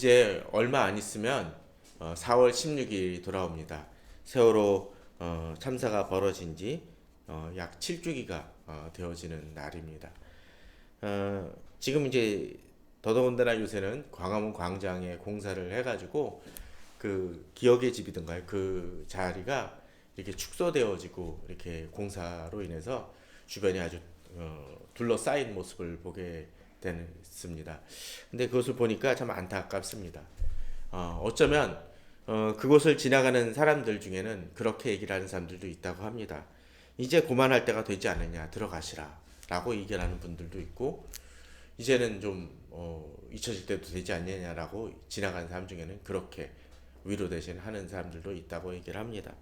이제 얼마 안 있으면 4월 16일이 돌아옵니다. 세월호 참사가 벌어진 지 약 7주기가 되어지는 날입니다. 지금 이제 더더군다나 요새는 광화문 광장에 공사를 해가지고 그 기억의 집이든가요, 그 자리가 이렇게 축소되어지고 이렇게 공사로 인해서 주변이 아주 둘러싸인 모습을 보게 됐습니다. 근데 그것을 보니까 참 안타깝습니다. 어쩌면 그곳을 지나가는 사람들 중에는 그렇게 얘기를 하는 사람들도 있다고 합니다. 이제 그만할 때가 되지 않느냐, 들어가시라 라고 얘기를 하는 분들도 있고, 이제는 좀 잊혀질 때도 되지 않느냐라고 지나가는 사람 중에는 그렇게 위로 대신 하는 사람들도 있다고 얘기를 합니다.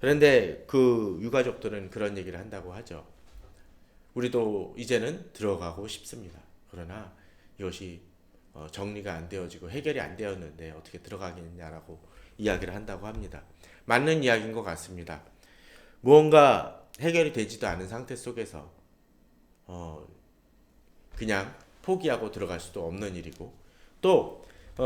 그런데 그 유가족들은 그런 얘기를 한다고 하죠. 우리도 이제는 들어가고 싶습니다. 그러나 이것이 정리가 안 되어지고 해결이 안 되었는데 어떻게 들어가겠냐라고 이야기를 한다고 합니다. 맞는 이야기인 것 같습니다. 무언가 해결이 되지도 않은 상태 속에서 그냥 포기하고 들어갈 수도 없는 일이고, 또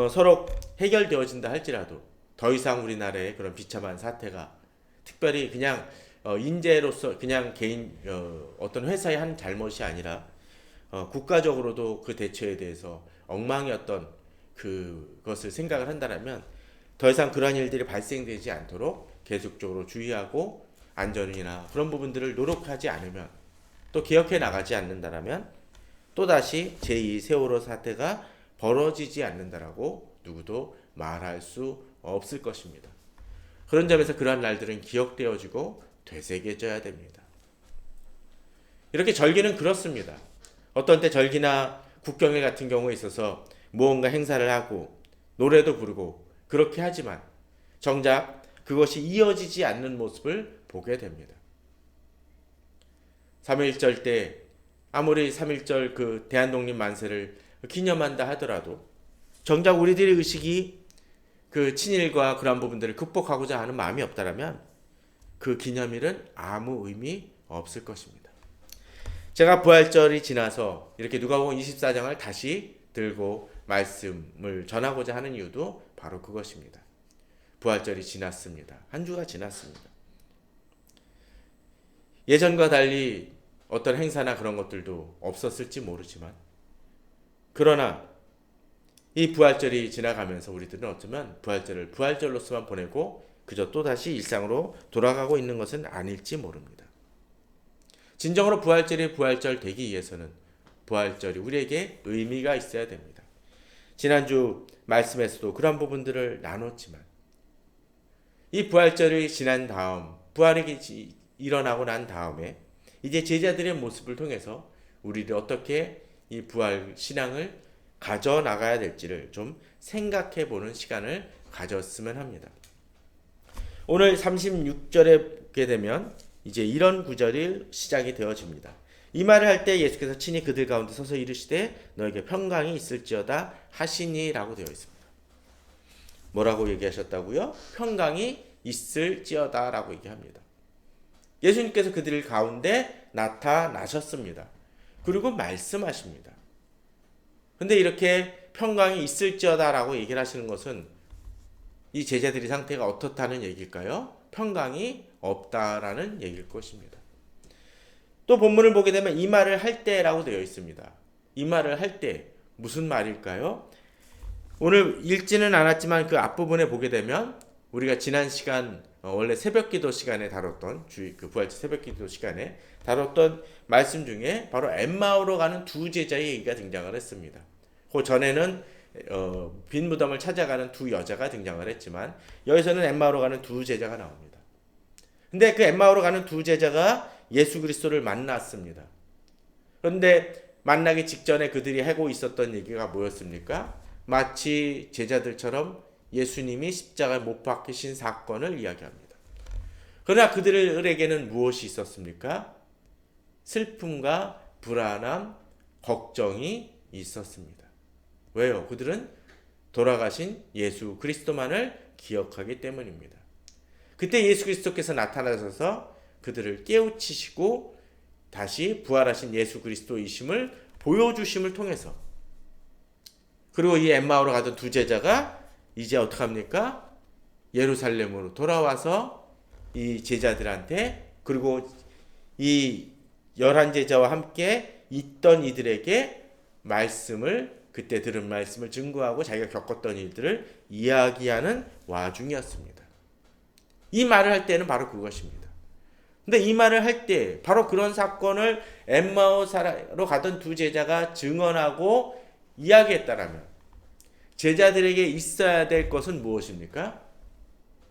서로 해결되어진다 할지라도 더 이상 우리나라의 그런 비참한 사태가 특별히 그냥 인재로서 그냥 개인 어떤 회사의 한 잘못이 아니라 국가적으로도 그 대처에 대해서 엉망이었던 그것을 생각을 한다면 더 이상 그러한 일들이 발생되지 않도록 계속적으로 주의하고 안전이나 그런 부분들을 노력하지 않으면, 또 개혁해 나가지 않는다라면 또다시 제2 세월호 사태가 벌어지지 않는다라고 누구도 말할 수 없을 것입니다. 그런 점에서 그러한 날들은 기억되어지고 되새겨져야 됩니다. 이렇게 절기는 그렇습니다. 어떤 때 절기나 국경일 같은 경우에 있어서 무언가 행사를 하고 노래도 부르고 그렇게 하지만 정작 그것이 이어지지 않는 모습을 보게 됩니다. 3.1절 때 아무리 3.1절 그 대한독립 만세를 기념한다 하더라도 정작 우리들의 의식이 그 친일과 그런 부분들을 극복하고자 하는 마음이 없다라면 그 기념일은 아무 의미 없을 것입니다. 제가 부활절이 지나서 이렇게 누가복음 24장을 다시 들고 말씀을 전하고자 하는 이유도 바로 그것입니다. 부활절이 지났습니다. 한 주가 지났습니다. 예전과 달리 어떤 행사나 그런 것들도 없었을지 모르지만, 그러나 이 부활절이 지나가면서 우리들은 어쩌면 부활절을 부활절로서만 보내고 그저 또다시 일상으로 돌아가고 있는 것은 아닐지 모릅니다. 진정으로 부활절이 부활절 되기 위해서는 부활절이 우리에게 의미가 있어야 됩니다. 지난주 말씀에서도 그런 부분들을 나눴지만, 이 부활절이 지난 다음, 부활이 일어나고 난 다음에 이제 제자들의 모습을 통해서 우리를 어떻게 이 부활 신앙을 가져나가야 될지를 좀 생각해 보는 시간을 가졌으면 합니다. 오늘 36절에 보게 되면 이제 이런 구절이 시작이 되어집니다. 이 말을 할 때 예수께서 친히 그들 가운데 서서 이르시되 너에게 평강이 있을지어다 하시니라고 되어 있습니다. 뭐라고 얘기하셨다고요? 평강이 있을지어다라고 얘기합니다. 예수님께서 그들 가운데 나타나셨습니다. 그리고 말씀하십니다. 근데 이렇게 평강이 있을지어다라고 얘기를 하시는 것은 이 제자들의 상태가 어떻다는 얘기일까요? 평강이 없다라는 얘기일 것입니다. 또 본문을 보게 되면 이 말을 할 때라고 되어 있습니다. 이 말을 할 때 무슨 말일까요? 오늘 읽지는 않았지만 그 앞부분에 보게 되면 우리가 지난 시간 원래 새벽기도 시간에 다뤘던 그 부활절 새벽기도 시간에 다뤘던 말씀 중에 바로 엠마오로 가는 두 제자의 얘기가 등장을 했습니다. 그 전에는 빈 무덤을 찾아가는 두 여자가 등장을 했지만 여기서는 엠마오로 가는 두 제자가 나옵니다. 근데 그 엠마오로 가는 두 제자가 예수 그리스도를 만났습니다. 그런데 만나기 직전에 그들이 하고 있었던 얘기가 뭐였습니까? 마치 제자들처럼 예수님이 십자가에 못 박히신 사건을 이야기합니다. 그러나 그들에게는 무엇이 있었습니까? 슬픔과 불안함, 걱정이 있었습니다. 왜요? 그들은 돌아가신 예수 그리스도만을 기억하기 때문입니다. 그때 예수 그리스도께서 나타나셔서 그들을 깨우치시고 다시 부활하신 예수 그리스도이심을 보여주심을 통해서 그리고 이 엠마오로 가던 두 제자가 이제 어떡합니까? 예루살렘으로 돌아와서 이 제자들한테, 그리고 이 11제자와 함께 있던 이들에게 그때 들은 말씀을 증거하고 자기가 겪었던 일들을 이야기하는 와중이었습니다. 이 말을 할 때는 바로 그것입니다. 근데 이 말을 할 때 바로 그런 사건을 엠마오로 가던 두 제자가 증언하고 이야기했다라면 제자들에게 있어야 될 것은 무엇입니까?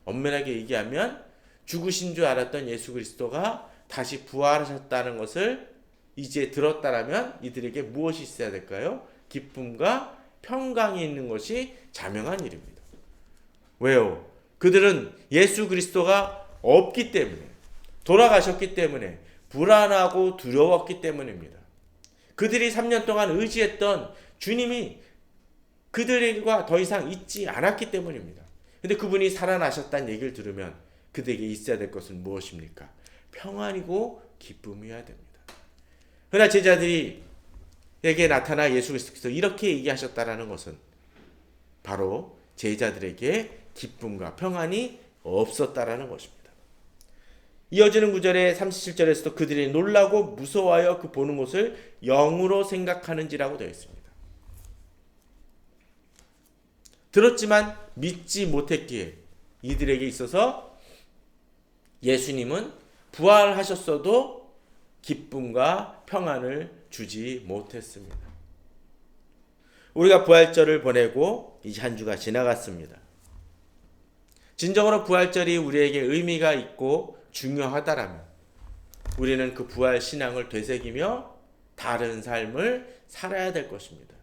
엄밀하게 얘기하면 죽으신 줄 알았던 예수 그리스도가 다시 부활하셨다는 것을 이제 들었다라면 이들에게 무엇이 있어야 될까요? 기쁨과 평강이 있는 것이 자명한 일입니다. 왜요? 그들은 예수 그리스도가 없기 때문에, 돌아가셨기 때문에 불안하고 두려웠기 때문입니다. 그들이 3년 동안 의지했던 주님이 그들과 더 이상 있지 않았기 때문입니다. 근데 그분이 살아나셨다는 얘기를 들으면 그들에게 있어야 될 것은 무엇입니까? 평안이고 기쁨이어야 됩니다. 그러나 제자들에게 나타나 예수 그리스도께서 이렇게 얘기하셨다라는 것은 바로 제자들에게 기쁨과 평안이 없었다라는 것입니다. 이어지는 구절에 37절에서도 그들이 놀라고 무서워하여 그 보는 것을 영으로 생각하는지라고 되어 있습니다. 들었지만 믿지 못했기에 이들에게 있어서 예수님은 부활하셨어도 기쁨과 평안을 주지 못했습니다. 우리가 부활절을 보내고 이제 한 주가 지나갔습니다. 진정으로 부활절이 우리에게 의미가 있고 중요하다라면 우리는 그 부활 신앙을 되새기며 다른 삶을 살아야 될 것입니다.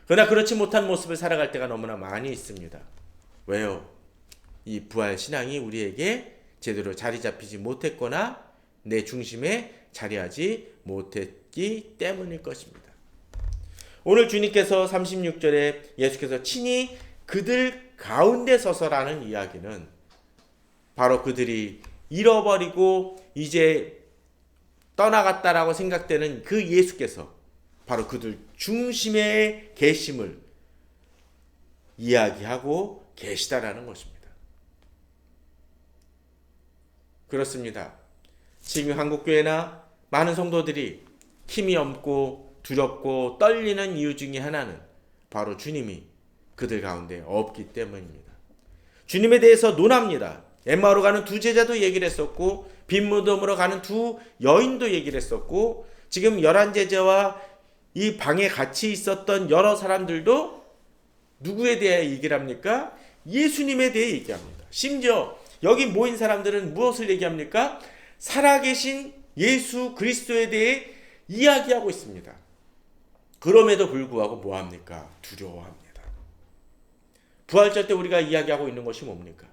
그러나 그렇지 못한 모습을 살아갈 때가 너무나 많이 있습니다. 왜요? 이 부활 신앙이 우리에게 제대로 자리 잡히지 못했거나 내 중심에 자리하지 못했기 때문일 것입니다. 오늘 주님께서 36절에 예수께서 친히 그들 가운데 서서라는 이야기는 바로 그들이 잃어버리고 이제 떠나갔다라고 생각되는 그 예수께서 바로 그들 중심에 계심을 이야기하고 계시다라는 것입니다. 그렇습니다. 지금 한국교회나 많은 성도들이 힘이 없고 두렵고 떨리는 이유 중에 하나는 바로 주님이 그들 가운데 없기 때문입니다. 주님에 대해서 논합니다. 엠마오로 가는 두 제자도 얘기를 했었고 빈 무덤으로 가는 두 여인도 얘기를 했었고 지금 11제자와 이 방에 같이 있었던 여러 사람들도 누구에 대해 얘기를 합니까? 예수님에 대해 얘기합니다. 심지어 여기 모인 사람들은 무엇을 얘기합니까? 살아계신 예수 그리스도에 대해 이야기하고 있습니다. 그럼에도 불구하고 뭐합니까? 두려워합니다. 부활절 때 우리가 이야기하고 있는 것이 뭡니까?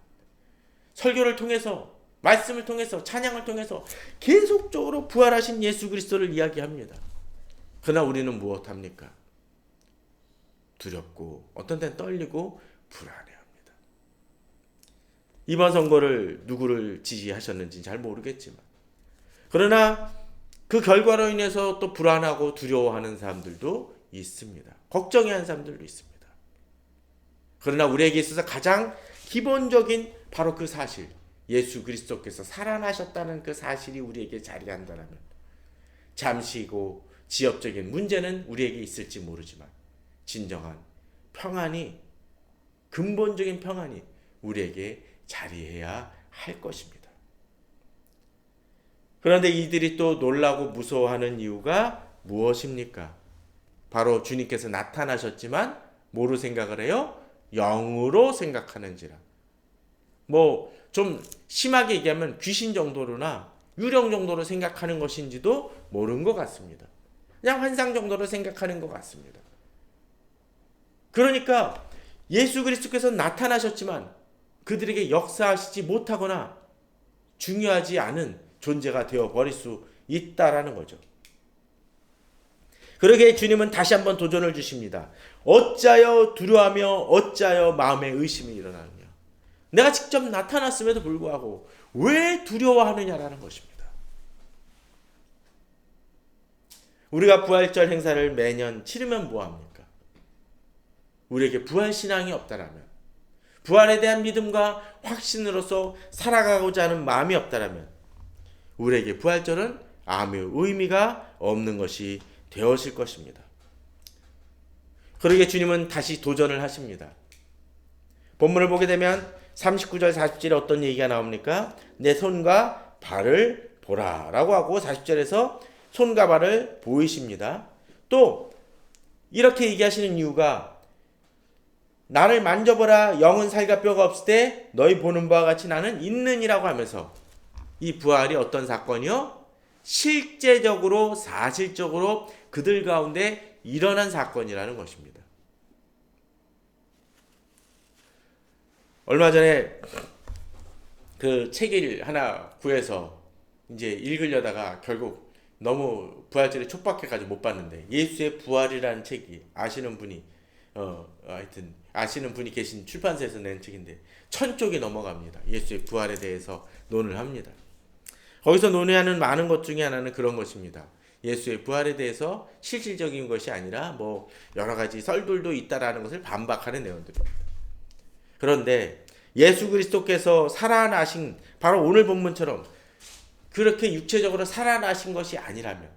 설교를 통해서, 말씀을 통해서, 찬양을 통해서 계속적으로 부활하신 예수 그리스도를 이야기합니다. 그러나 우리는 무엇합니까? 두렵고 어떤 때는 떨리고 불안해합니다. 이번 선거를 누구를 지지하셨는지 잘 모르겠지만 그러나 그 결과로 인해서 또 불안하고 두려워하는 사람들도 있습니다. 걱정해하는 사람들도 있습니다. 그러나 우리에게 있어서 가장 기본적인 바로 그 사실, 예수 그리스도께서 살아나셨다는 그 사실이 우리에게 자리한다면 잠시고 지엽적인 문제는 우리에게 있을지 모르지만 진정한 평안이, 근본적인 평안이 우리에게 자리해야 할 것입니다. 그런데 이들이 또 놀라고 무서워하는 이유가 무엇입니까? 바로 주님께서 나타나셨지만 뭐로 생각을 해요? 영으로 생각하는지라. 좀 심하게 얘기하면 귀신 정도로나 유령 정도로 생각하는 것인지도 모르는 것 같습니다. 그냥 환상 정도로 생각하는 것 같습니다. 그러니까 예수 그리스도께서 나타나셨지만 그들에게 역사하시지 못하거나 중요하지 않은 존재가 되어버릴 수 있다라는 거죠. 그러기에 주님은 다시 한번 도전을 주십니다. 어찌하여 두려워하며 어찌하여 마음에 의심이 일어나느냐. 내가 직접 나타났음에도 불구하고 왜 두려워하느냐라는 것입니다. 우리가 부활절 행사를 매년 치르면 뭐합니까? 우리에게 부활신앙이 없다라면, 부활에 대한 믿음과 확신으로서 살아가고자 하는 마음이 없다라면 우리에게 부활절은 아무 의미가 없는 것이 되어질 것입니다. 그러기에 주님은 다시 도전을 하십니다. 본문을 보게 되면 39절 40절에 어떤 얘기가 나옵니까? 내 손과 발을 보라 라고 하고 40절에서 손과 발을 보이십니다. 또 이렇게 얘기하시는 이유가 나를 만져보라 영은 살과 뼈가 없을 때 너희 보는 바와 같이 나는 있느니라고 하면서 이 부활이 어떤 사건이요? 실제적으로 사실적으로 그들 가운데 일어난 사건이라는 것입니다. 얼마 전에 그 책을 하나 구해서 이제 읽으려다가 결국 너무 부활절에 촉박해가지고 못 봤는데, 예수의 부활이라는 책이 아시는 분이 하여튼 아시는 분이 계신 출판사에서 낸 책인데 1000쪽이 넘어갑니다. 예수의 부활에 대해서 논을 합니다. 거기서 논의하는 많은 것 중에 하나는 그런 것입니다. 예수의 부활에 대해서 실질적인 것이 아니라 뭐 여러 가지 썰들도 있다라는 것을 반박하는 내용들입니다. 그런데 예수 그리스도께서 살아나신, 바로 오늘 본문처럼 그렇게 육체적으로 살아나신 것이 아니라면,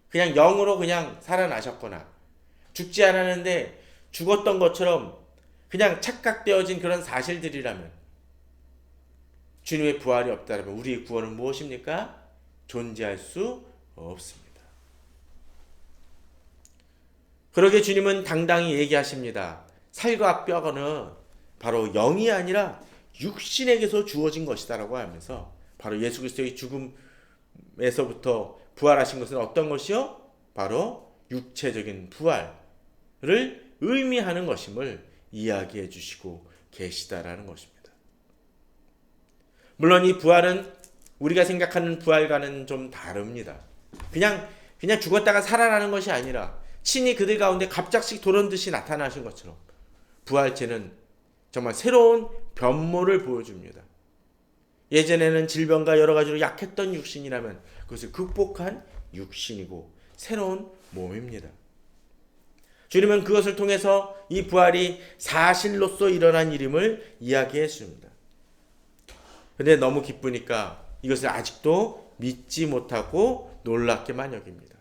그냥 영으로 그냥 살아나셨거나 죽지 않았는데 죽었던 것처럼 그냥 착각되어진 그런 사실들이라면, 주님의 부활이 없다면 우리의 구원은 무엇입니까? 존재할 수 없습니다. 그러게 주님은 당당히 얘기하십니다. 살과 뼈는 바로 영이 아니라 육신에게서 주어진 것이다 라고 하면서, 바로 예수 그리스도의 죽음에서부터 부활하신 것은 어떤 것이요? 바로 육체적인 부활을 의미하는 것임을 이야기해 주시고 계시다라는 것입니다. 물론 이 부활은 우리가 생각하는 부활과는 좀 다릅니다. 그냥 죽었다가 살아나는 것이 아니라 친히 그들 가운데 갑작씩 돌아오듯이 나타나신 것처럼 부활체는 정말 새로운 변모를 보여줍니다. 예전에는 질병과 여러 가지로 약했던 육신이라면 그것을 극복한 육신이고 새로운 몸입니다. 주님은 그것을 통해서 이 부활이 사실로서 일어난 일임을 이야기해 줍니다. 그런데 너무 기쁘니까 이것을 아직도 믿지 못하고 놀랍게만 여깁니다.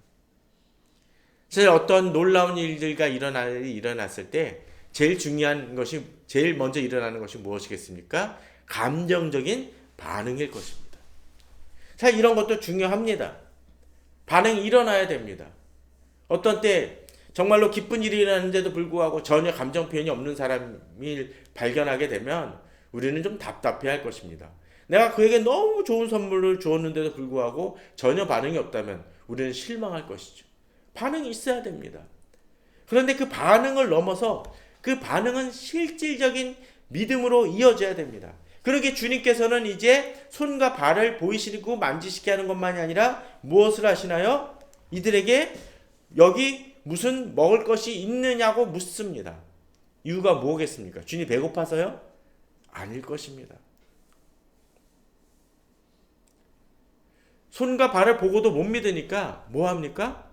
사실 어떤 놀라운 일들과 일어났을 때 제일 먼저 일어나는 것이 무엇이겠습니까? 감정적인 반응일 것입니다. 사실 이런 것도 중요합니다. 반응이 일어나야 됩니다. 어떤 때 정말로 기쁜 일이 일어나는데도 불구하고 전혀 감정 표현이 없는 사람을 발견하게 되면 우리는 좀 답답해할 것입니다. 내가 그에게 너무 좋은 선물을 주었는데도 불구하고 전혀 반응이 없다면 우리는 실망할 것이죠. 반응이 있어야 됩니다. 그런데 그 반응을 넘어서 그 반응은 실질적인 믿음으로 이어져야 됩니다. 그러기에 주님께서는 이제 손과 발을 보이시고 만지시게 하는 것만이 아니라 무엇을 하시나요? 이들에게 여기 무슨 먹을 것이 있느냐고 묻습니다. 이유가 뭐겠습니까? 주님 배고파서요? 아닐 것입니다. 손과 발을 보고도 못 믿으니까 뭐 합니까?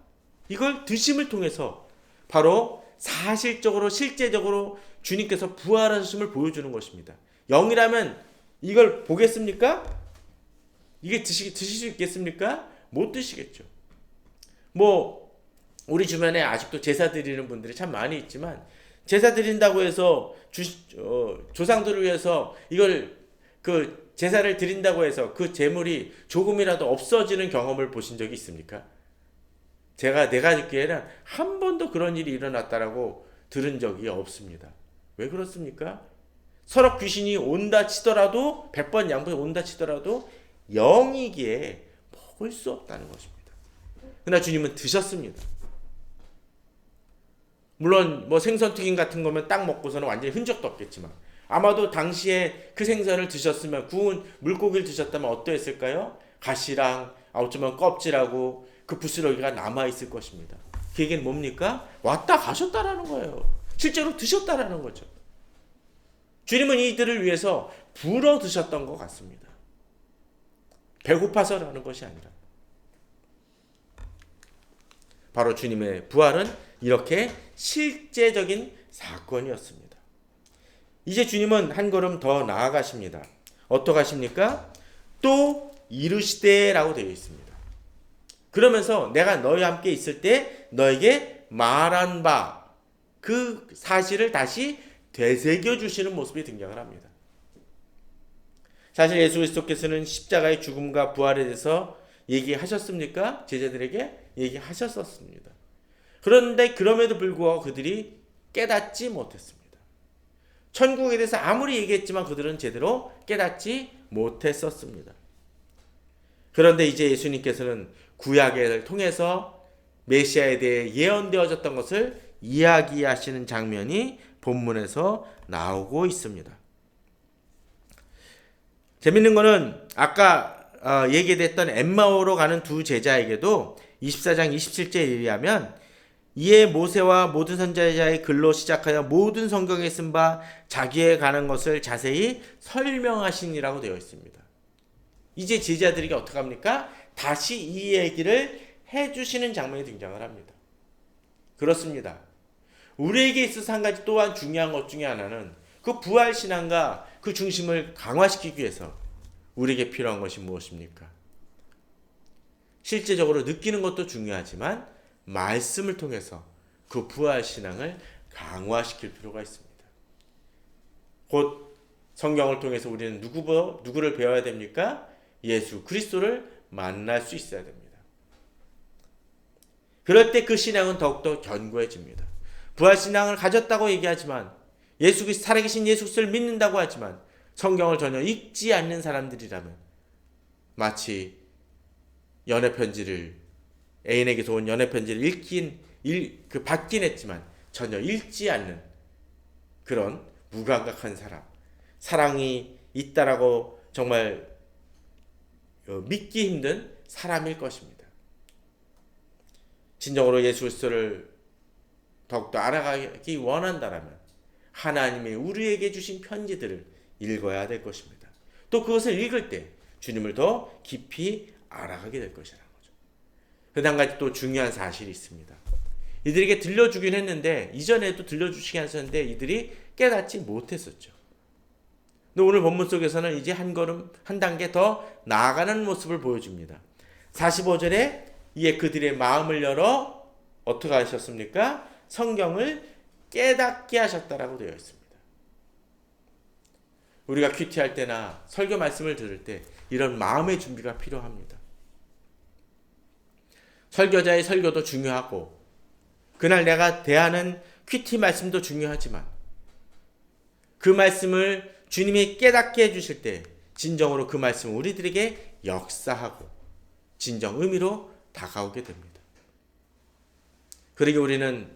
이걸 드심을 통해서 바로 사실적으로 실제적으로 주님께서 부활하심을 보여주는 것입니다. 영이라면 이걸 보겠습니까? 이게 드실 수 있겠습니까? 못 드시겠죠. 뭐 우리 주변에 아직도 제사 드리는 분들이 참 많이 있지만, 제사 드린다고 해서 조상들을 위해서 이걸 그 제사를 드린다고 해서 그 제물이 조금이라도 없어지는 경험을 보신 적이 있습니까? 내가 듣기에는 한 번도 그런 일이 일어났다라고 들은 적이 없습니다. 왜 그렇습니까? 서로 귀신이 온다 치더라도 100번 양보해 온다 치더라도 영이기에 먹을 수 없다는 것입니다. 그러나 주님은 드셨습니다. 물론 뭐 생선튀김 같은 거면 딱 먹고서는 완전히 흔적도 없겠지만, 아마도 당시에 그 생선을 드셨으면, 구운 물고기를 드셨다면 어떠했을까요? 가시랑 어쩌면 껍질하고 그 부스러기가 남아있을 것입니다. 그 얘기는 뭡니까? 왔다 가셨다라는 거예요. 실제로 드셨다라는 거죠. 주님은 이들을 위해서 불어 드셨던 것 같습니다. 배고파서라는 것이 아니라. 바로 주님의 부활은 이렇게 실제적인 사건이었습니다. 이제 주님은 한 걸음 더 나아가십니다. 어떻게 하십니까? 또 이르시되라고 되어 있습니다. 그러면서 내가 너희와 함께 있을 때 너에게 말한 바 그 사실을 다시 되새겨 주시는 모습이 등장을 합니다. 사실 예수 그리스도께서는 십자가의 죽음과 부활에 대해서 얘기하셨습니까? 제자들에게 얘기하셨었습니다. 그런데 그럼에도 불구하고 그들이 깨닫지 못했습니다. 천국에 대해서 아무리 얘기했지만 그들은 제대로 깨닫지 못했었습니다. 그런데 이제 예수님께서는 구약을 통해서 메시아에 대해 예언되어졌던 것을 이야기하시는 장면이 본문에서 나오고 있습니다. 재밌는 거는 아까 얘기됐던 엠마오로 가는 두 제자에게도 24장 27절에 의하면 이에 모세와 모든 선지자의 글로 시작하여 모든 성경에 쓴 바 자기에 관한 것을 자세히 설명하시니라고 되어 있습니다. 이제 제자들에게 어떻게 합니까? 다시 이 얘기를 해주시는 장면이 등장을 합니다. 그렇습니다. 우리에게 있어서 한 가지 또한 중요한 것 중에 하나는 그 부활신앙과 그 중심을 강화시키기 위해서 우리에게 필요한 것이 무엇입니까? 실제적으로 느끼는 것도 중요하지만 말씀을 통해서 그 부활신앙을 강화시킬 필요가 있습니다. 곧 성경을 통해서 우리는 누구를 배워야 됩니까? 예수 그리스도를 만날 수 있어야 됩니다. 그럴 때 그 신앙은 더욱더 견고해집니다. 부활신앙을 가졌다고 얘기하지만 예수 그리스도 살아계신 예수 그리스도를 믿는다고 하지만 성경을 전혀 읽지 않는 사람들이라면 마치 애인에게서 온 연애편지를 받긴 했지만 전혀 읽지 않는 그런 무감각한 사랑이 있다라고 정말 믿기 힘든 사람일 것입니다. 진정으로 예수 그리스도를 더욱더 알아가기 원한다라면 하나님의 우리에게 주신 편지들을 읽어야 될 것입니다. 또 그것을 읽을 때 주님을 더 깊이 알아가게 될 것이라는 거죠. 그런데 한 가지 또 중요한 사실이 있습니다. 이들에게 들려주긴 했는데 이전에도 들려주시긴 하셨는데 이들이 깨닫지 못했었죠. 근데 오늘 본문 속에서는 이제 한 단계 더 나아가는 모습을 보여줍니다. 45절에 이에 그들의 마음을 열어 어떻게 하셨습니까? 성경을 깨닫게 하셨다라고 되어 있습니다. 우리가 큐티할 때나 설교 말씀을 들을 때 이런 마음의 준비가 필요합니다. 설교자의 설교도 중요하고 그날 내가 대하는 큐티 말씀도 중요하지만 그 말씀을 주님이 깨닫게 해주실 때 진정으로 그 말씀을 우리들에게 역사하고 진정 의미로 다가오게 됩니다. 그러기 우리는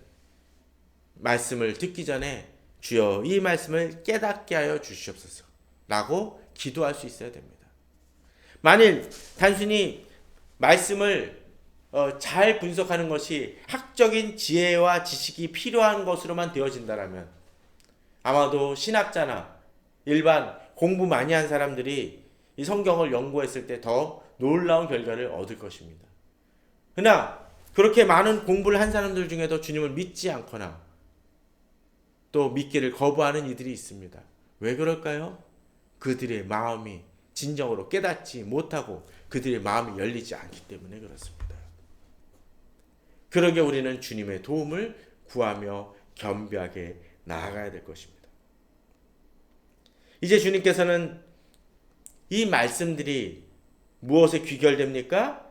말씀을 듣기 전에 주여 이 말씀을 깨닫게 하여 주시옵소서 라고 기도할 수 있어야 됩니다. 만일 단순히 말씀을 잘 분석하는 것이 학적인 지혜와 지식이 필요한 것으로만 되어진다면 아마도 신학자나 일반 공부 많이 한 사람들이 이 성경을 연구했을 때 더 놀라운 결과를 얻을 것입니다. 그러나 그렇게 많은 공부를 한 사람들 중에도 주님을 믿지 않거나 또 믿기를 거부하는 이들이 있습니다. 왜 그럴까요? 그들의 마음이 진정으로 깨닫지 못하고 그들의 마음이 열리지 않기 때문에 그렇습니다. 그러게 우리는 주님의 도움을 구하며 겸비하게 나아가야 될 것입니다. 이제 주님께서는 이 말씀들이 무엇에 귀결됩니까?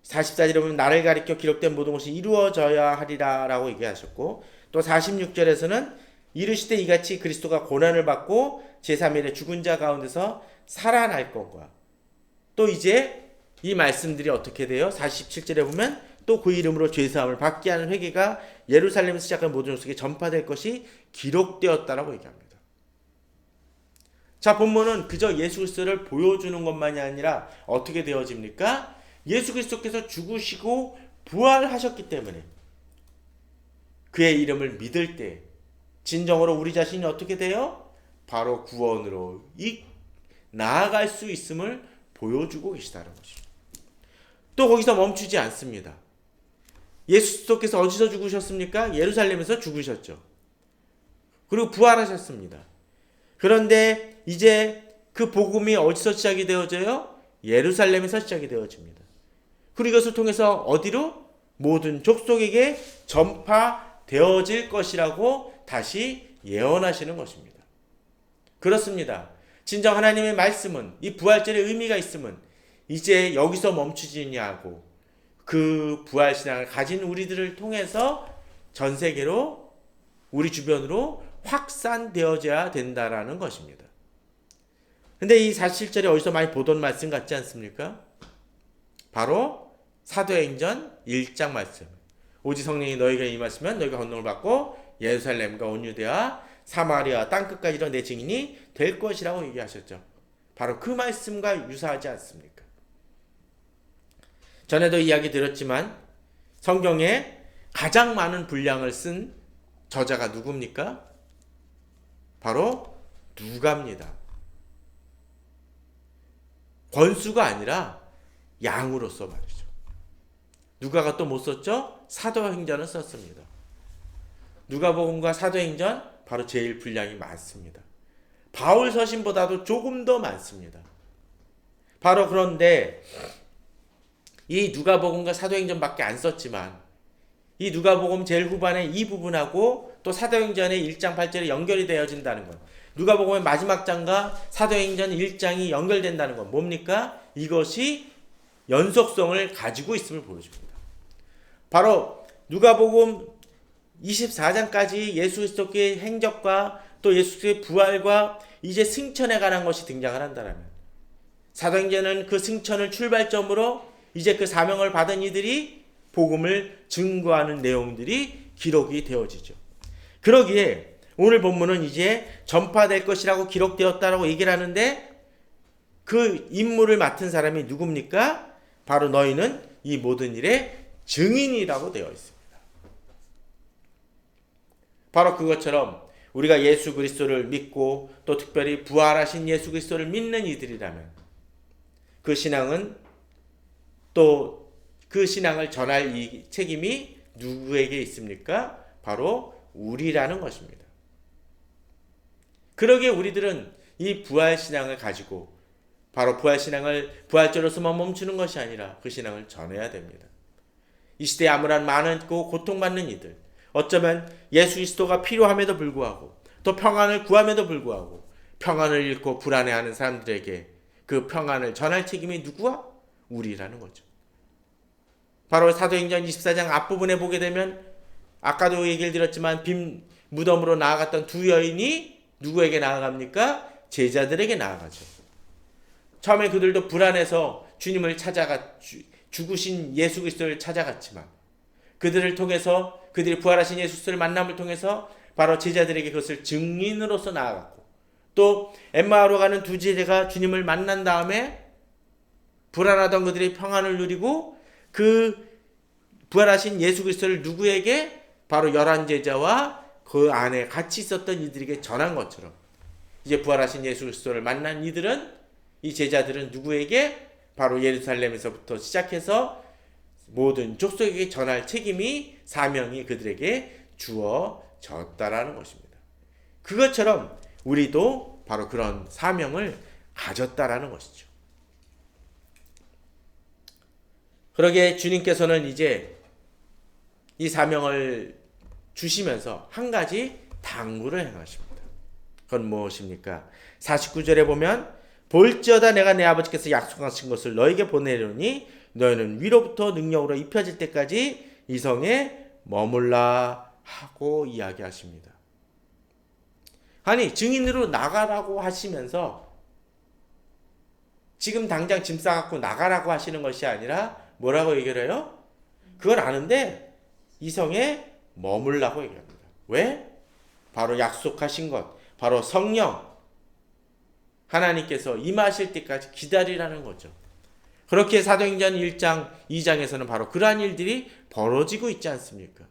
44절에 보면 나를 가리켜 기록된 모든 것이 이루어져야 하리라 라고 얘기하셨고 또 46절에서는 이르시되 이같이 그리스도가 고난을 받고 제3일에 죽은 자 가운데서 살아날 것과 또 이제 이 말씀들이 어떻게 돼요? 47절에 보면 또 그 이름으로 죄사함을 받게 하는 회개가 예루살렘에서 시작한 모든 족속에 전파될 것이 기록되었다라고 얘기합니다. 자, 본문은 그저 예수 그리스도를 보여주는 것만이 아니라 어떻게 되어집니까? 예수 그리스도께서 죽으시고 부활하셨기 때문에 그의 이름을 믿을 때 진정으로 우리 자신이 어떻게 돼요? 바로 구원으로 나아갈 수 있음을 보여주고 계시다는 것이죠. 또 거기서 멈추지 않습니다. 예수 그리스도께서 어디서 죽으셨습니까? 예루살렘에서 죽으셨죠. 그리고 부활하셨습니다. 그런데 이제 그 복음이 어디서 시작이 되어져요? 예루살렘에서 시작이 되어집니다. 그리고 이것을 통해서 어디로? 모든 족속에게 전파되어질 것이라고 다시 예언하시는 것입니다. 그렇습니다. 진정 하나님의 말씀은, 이 부활절의 의미가 있음은 이제 여기서 멈추지냐고, 그 부활신앙을 가진 우리들을 통해서 전 세계로, 우리 주변으로 확산되어져야 된다라는 것입니다. 근데 이 사실절이 어디서 많이 보던 말씀 같지 않습니까? 바로 사도행전 1장 말씀. 오직 성령이 너희에게 임하시면 너희가 권능을 받고 예루살렘과 온 유대와 사마리아 땅끝까지로 내 증인이 될 것이라고 얘기하셨죠. 바로 그 말씀과 유사하지 않습니까? 전에도 이야기 드렸지만 성경에 가장 많은 분량을 쓴 저자가 누굽니까? 바로 누가입니다. 권수가 아니라 양으로서 말이죠. 누가가 또 못 썼죠? 사도행전을 썼습니다. 누가복음과 사도행전 바로 제일 분량이 많습니다. 바울 서신보다도 조금 더 많습니다. 바로 그런데 이 누가복음과 사도행전밖에 안 썼지만 이 누가복음 제일 후반에 이 부분하고 또 사도행전의 1장 8절에 연결이 되어진다는 것. 누가복음의 마지막 장과 사도행전 1장이 연결된다는 건 뭡니까? 이것이 연속성을 가지고 있음을 보여줍니다. 바로 누가복음 24장까지 예수 그리스도의 행적과 또 예수 그리스도의 부활과 이제 승천에 관한 것이 등장을 한다면, 사도행전은 그 승천을 출발점으로 이제 그 사명을 받은 이들이 복음을 증거하는 내용들이 기록이 되어지죠. 그러기에 오늘 본문은 이제 전파될 것이라고 기록되었다라고 얘기를 하는데, 그 임무를 맡은 사람이 누굽니까? 바로 너희는 이 모든 일의 증인이라고 되어 있습니다. 바로 그것처럼 우리가 예수 그리스도를 믿고 또 특별히 부활하신 예수 그리스도를 믿는 이들이라면 그 신앙은 또 그 신앙을 전할 이 책임이 누구에게 있습니까? 바로 우리라는 것입니다. 그러기에 우리들은 이 부활신앙을 가지고 바로 부활신앙을 부활절로서만 멈추는 것이 아니라 그 신앙을 전해야 됩니다. 이 시대에 아무런 많고 고통받는 이들, 어쩌면 예수 그리스도가 필요함에도 불구하고 또 평안을 구함에도 불구하고 평안을 잃고 불안해하는 사람들에게 그 평안을 전할 책임이 누구와? 우리라는 거죠. 바로 사도행전 24장 앞부분에 보게 되면 아까도 얘기를 드렸지만 빈 무덤으로 나아갔던 두 여인이 누구에게 나아갑니까? 제자들에게 나아가죠. 처음에 그들도 불안해서 주님을 죽으신 예수 그리스도를 찾아갔지만 그들을 통해서, 그들이 부활하신 예수 그리스도를 만남을 통해서 바로 제자들에게 그것을 증인으로서 나아갔고, 또 엠마오로 가는 두 제자가 주님을 만난 다음에 불안하던 그들이 평안을 누리고 그 부활하신 예수 그리스도를 누구에게? 바로 11제자와 그 안에 같이 있었던 이들에게 전한 것처럼 이제 부활하신 예수 그리스도를 만난 이들은, 이 제자들은 누구에게? 바로 예루살렘에서부터 시작해서 모든 족속에게 전할 책임이, 사명이 그들에게 주어졌다라는 것입니다. 그것처럼 우리도 바로 그런 사명을 가졌다라는 것이죠. 그러기에 주님께서는 이제 이 사명을 주시면서 한 가지 당부를 행하십니다. 그건 무엇입니까? 49절에 보면 볼지어다 내가 내 아버지께서 약속하신 것을 너에게 보내려니 너희는 위로부터 능력으로 입혀질 때까지 이 성에 머물라 하고 이야기하십니다. 아니, 증인으로 나가라고 하시면서 지금 당장 짐 싸갖고 나가라고 하시는 것이 아니라 뭐라고 얘기를 해요? 그걸 아는데 이 성에 머물라고 얘기합니다. 왜? 바로 약속하신 것, 바로 성령, 하나님께서 임하실 때까지 기다리라는 거죠. 그렇게 사도행전 1장, 2장에서는 바로 그러한 일들이 벌어지고 있지 않습니까?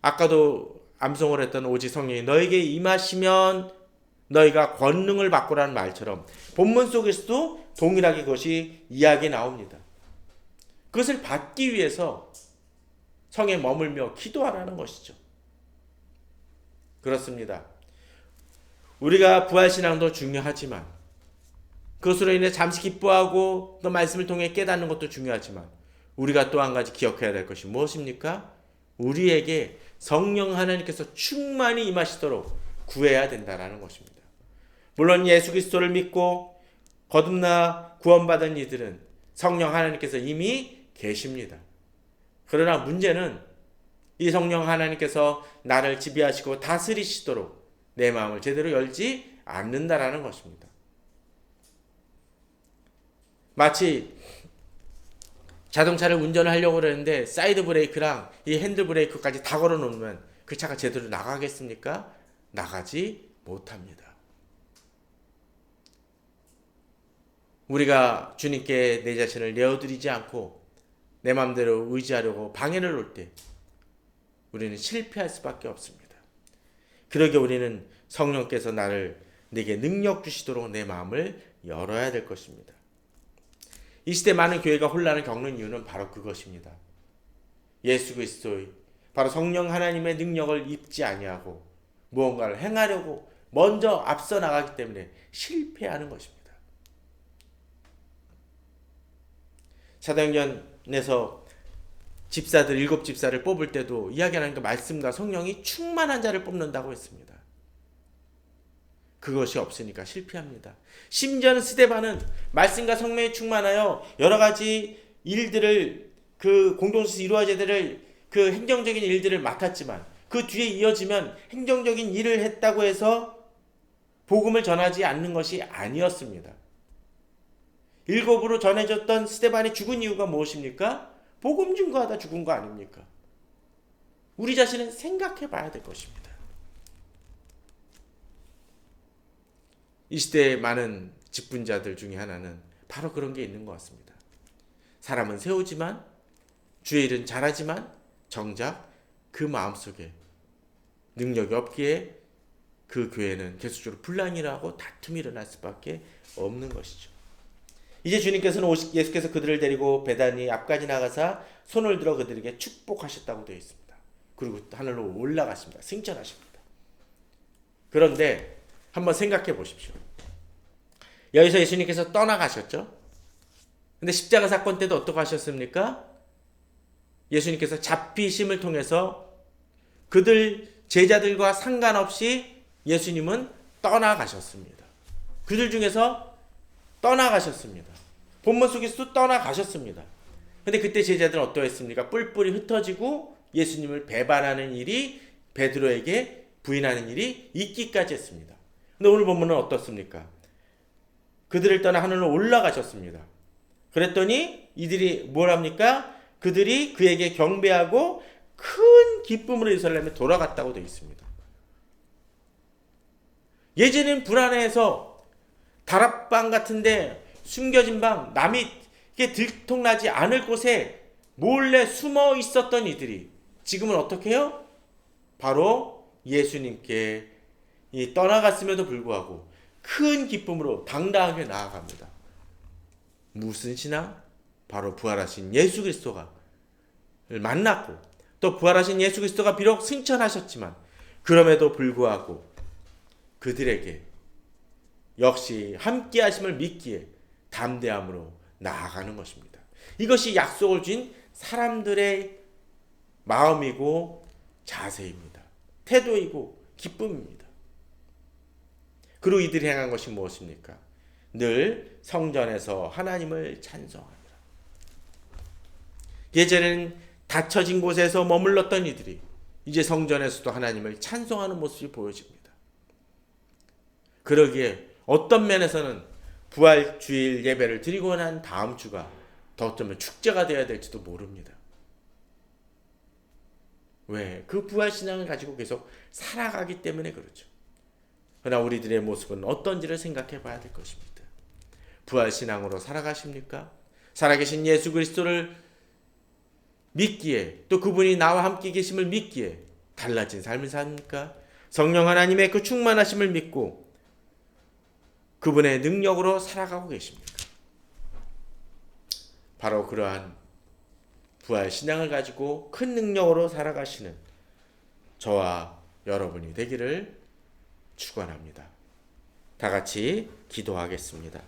아까도 암송을 했던 오직 성령이 너에게 임하시면 너희가 권능을 받고라는 말처럼 본문 속에서도 동일하게 그것이 이야기 나옵니다. 그것을 받기 위해서 성에 머물며 기도하라는 것이죠. 그렇습니다. 우리가 부활신앙도 중요하지만 그것으로 인해 잠시 기뻐하고 또 말씀을 통해 깨닫는 것도 중요하지만 우리가 또 한 가지 기억해야 될 것이 무엇입니까? 우리에게 성령 하나님께서 충만히 임하시도록 구해야 된다는 것입니다. 물론 예수 그리스도를 믿고 거듭나 구원받은 이들은 성령 하나님께서 이미 계십니다. 그러나 문제는 이 성령 하나님께서 나를 지배하시고 다스리시도록 내 마음을 제대로 열지 않는다라는 것입니다. 마치 자동차를 운전을 하려고 그러는데 사이드 브레이크랑 이 핸드 브레이크까지 다 걸어 놓으면 그 차가 제대로 나가겠습니까? 나가지 못합니다. 우리가 주님께 내 자신을 내어드리지 않고 내 마음대로 의지하려고 방해를 놓을 때 우리는 실패할 수밖에 없습니다. 그러기에 우리는 성령께서 내게 능력 주시도록 내 마음을 열어야 될 것입니다. 이 시대 많은 교회가 혼란을 겪는 이유는 바로 그것입니다. 예수 그리스도의 바로 성령 하나님의 능력을 입지 아니하고 무언가를 행하려고 먼저 앞서 나가기 때문에 실패하는 것입니다. 사도행전에서 집사들 7집사를 뽑을 때도 이야기하는 그 말씀과 성령이 충만한 자를 뽑는다고 했습니다. 그것이 없으니까 실패합니다. 심지어는 스데반은 말씀과 성령이 충만하여 여러 가지 일들을 그 공동체에서 이루어져야 될 그 행정적인 일들을 맡았지만 그 뒤에 이어지면 행정적인 일을 했다고 해서 복음을 전하지 않는 것이 아니었습니다. 일곱으로 전해졌던 스데반이 죽은 이유가 무엇입니까? 복음 증거하다 죽은 거 아닙니까? 우리 자신은 생각해 봐야 될 것입니다. 이 시대의 많은 직분자들 중에 하나는 바로 그런 게 있는 것 같습니다. 사람은 세우지만 주의 일은 잘하지만 정작 그 마음속에 능력이 없기에 그 교회는 계속적으로 분란이라고 다툼이 일어날 수밖에 없는 것이죠. 이제 주님께서는 예수께서 그들을 데리고 베다니 앞까지 나가사 손을 들어 그들에게 축복하셨다고 되어 있습니다. 그리고 하늘로 올라가십니다. 승천하십니다. 그런데 한번 생각해 보십시오. 여기서 예수님께서 떠나가셨죠. 근데 십자가 사건 때도 어떻게 하셨습니까? 예수님께서 잡히심을 통해서 그들 제자들과 상관없이 예수님은 떠나가셨습니다. 그들 중에서 떠나가셨습니다. 본문 속에서도 떠나가셨습니다. 근데 그때 제자들은 어떠했습니까? 뿔뿔이 흩어지고 예수님을 배반하는 일이 베드로에게 부인하는 일이 있기까지 했습니다. 근데 오늘 본문은 어떻습니까? 그들을 떠나 하늘로 올라가셨습니다. 그랬더니 이들이 뭘 합니까? 그들이 그에게 경배하고 큰 기쁨으로 예루살렘에 돌아갔다고 되어 있습니다. 예전엔 불안해서 다락방 같은데 숨겨진 방, 남이 들통나지 않을 곳에 몰래 숨어 있었던 이들이 지금은 어떻게 해요? 바로 예수님께 떠나갔음에도 불구하고 큰 기쁨으로 당당하게 나아갑니다. 무슨 신앙? 바로 부활하신 예수 그리스도가 만났고 또 부활하신 예수 그리스도가 비록 승천하셨지만 그럼에도 불구하고 그들에게 역시 함께 하심을 믿기에 담대함으로 나아가는 것입니다. 이것이 약속을 준 사람들의 마음이고 자세입니다. 태도이고 기쁨입니다. 그리고 이들이 행한 것이 무엇입니까? 늘 성전에서 하나님을 찬송합니다. 예전에는 닫혀진 곳에서 머물렀던 이들이 이제 성전에서도 하나님을 찬송하는 모습이 보여집니다. 그러기에 어떤 면에서는 부활주일 예배를 드리고 난 다음 주가 더 어쩌면 축제가 되어야 될지도 모릅니다. 왜? 그 부활신앙을 가지고 계속 살아가기 때문에 그렇죠. 그러나 우리들의 모습은 어떤지를 생각해 봐야 될 것입니다. 부활신앙으로 살아가십니까? 살아계신 예수 그리스도를 믿기에 또 그분이 나와 함께 계심을 믿기에 달라진 삶을 삽니까? 성령 하나님의 그 충만하심을 믿고 그분의 능력으로 살아가고 계십니까? 바로 그러한 부활 신앙을 가지고 큰 능력으로 살아가시는 저와 여러분이 되기를 축원합니다. 다 같이 기도하겠습니다.